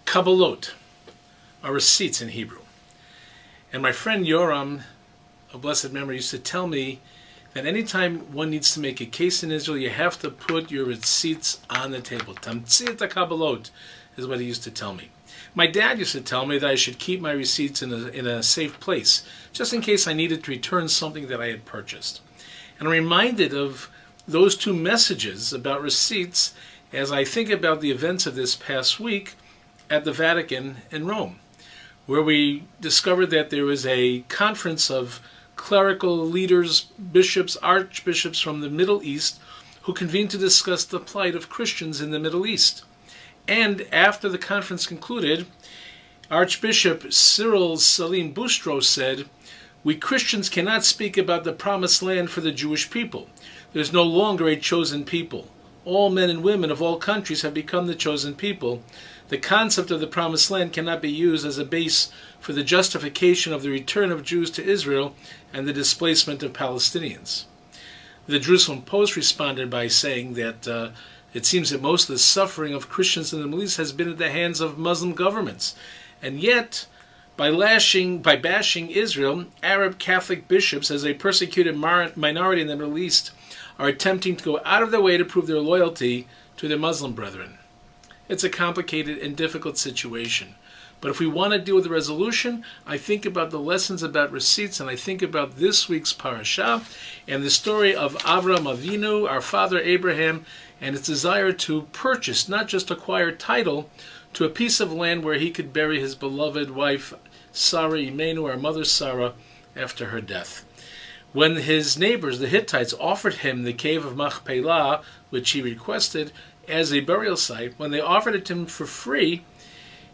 Kabbalot are receipts in Hebrew. And my friend Yoram, of blessed memory, used to tell me that anytime one needs to make a case in Israel, you have to put your receipts on the table. Tamtzit Kabbalot is what he used to tell me. My dad used to tell me that I should keep my receipts in a safe place, just in case I needed to return something that I had purchased. And I'm reminded of those two messages about receipts as I think about the events of this past week at the Vatican in Rome, where we discovered that there was a conference of clerical leaders, bishops, archbishops from the Middle East who convened to discuss the plight of Christians in the Middle East. And after the conference concluded, Archbishop Cyril Salim Bustro said, "We Christians cannot speak about the promised land for the Jewish people. There is no longer a chosen people. All men and women of all countries have become the chosen people. The concept of the promised land cannot be used as a base for the justification of the return of Jews to Israel and the displacement of Palestinians." The Jerusalem Post responded by saying that it seems that most of the suffering of Christians in the Middle East has been at the hands of Muslim governments. And yet, by bashing Israel, Arab Catholic bishops, as a persecuted minority in the Middle East, are attempting to go out of their way to prove their loyalty to their Muslim brethren. It's a complicated and difficult situation. But if we want to deal with the resolution, I think about the lessons about receipts, and I think about this week's parasha and the story of Avraham Avinu, our father Abraham, and his desire to purchase, not just acquire title, to a piece of land where he could bury his beloved wife Sarah Imenu, our mother Sarah, after her death. When his neighbors, the Hittites, offered him the cave of Machpelah, which he requested, as a burial site, when they offered it to him for free,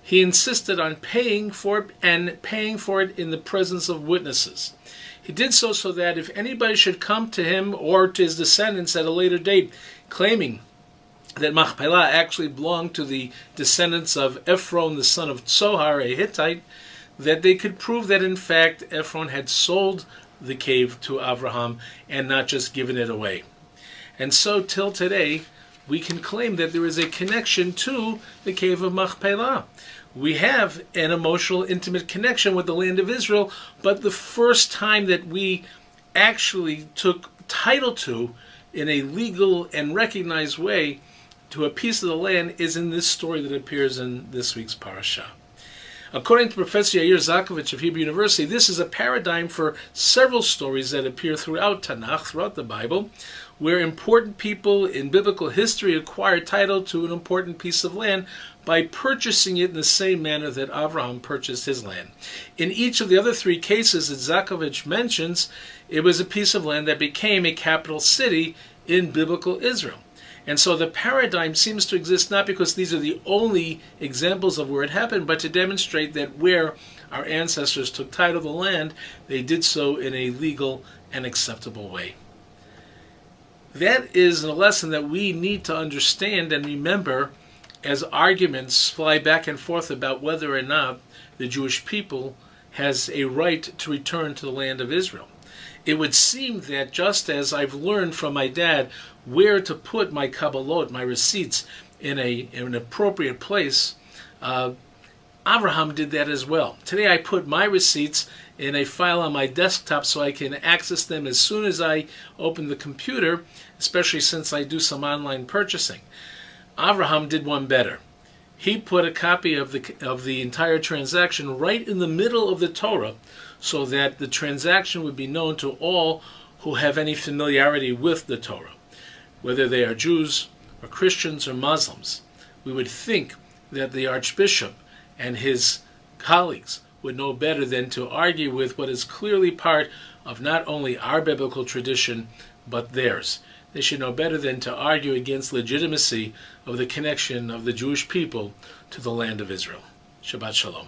he insisted on paying for it, and paying for it in the presence of witnesses. He did so that if anybody should come to him or to his descendants at a later date claiming that Machpelah actually belonged to the descendants of Ephron, the son of Tzohar, a Hittite, that they could prove that in fact Ephron had sold the cave to Abraham and not just given it away. And so till today, we can claim that there is a connection to the cave of Machpelah. We have an emotional, intimate connection with the land of Israel, but the first time that we actually took title to, in a legal and recognized way, to a piece of the land is in this story that appears in this week's parasha. According to Professor Yair Zakovich of Hebrew University, this is a paradigm for several stories that appear throughout Tanakh, throughout the Bible, where important people in biblical history acquire title to an important piece of land by purchasing it in the same manner that Abraham purchased his land. In each of the other three cases that Zakovich mentions, it was a piece of land that became a capital city in biblical Israel. And so the paradigm seems to exist not because these are the only examples of where it happened, but to demonstrate that where our ancestors took title of the land, they did so in a legal and acceptable way. That is a lesson that we need to understand and remember as arguments fly back and forth about whether or not the Jewish people has a right to return to the land of Israel. It would seem that just as I've learned from my dad where to put my kabbalot, my receipts, in an appropriate place, Abraham did that as well. Today I put my receipts in a file on my desktop so I can access them as soon as I open the computer, especially since I do some online purchasing. Abraham did one better. He put a copy of the entire transaction right in the middle of the Torah so that the transaction would be known to all who have any familiarity with the Torah, whether they are Jews or Christians or Muslims. We would think that the Archbishop and his colleagues would know better than to argue with what is clearly part of not only our biblical tradition, but theirs. They should know better than to argue against legitimacy of the connection of the Jewish people to the land of Israel. Shabbat Shalom.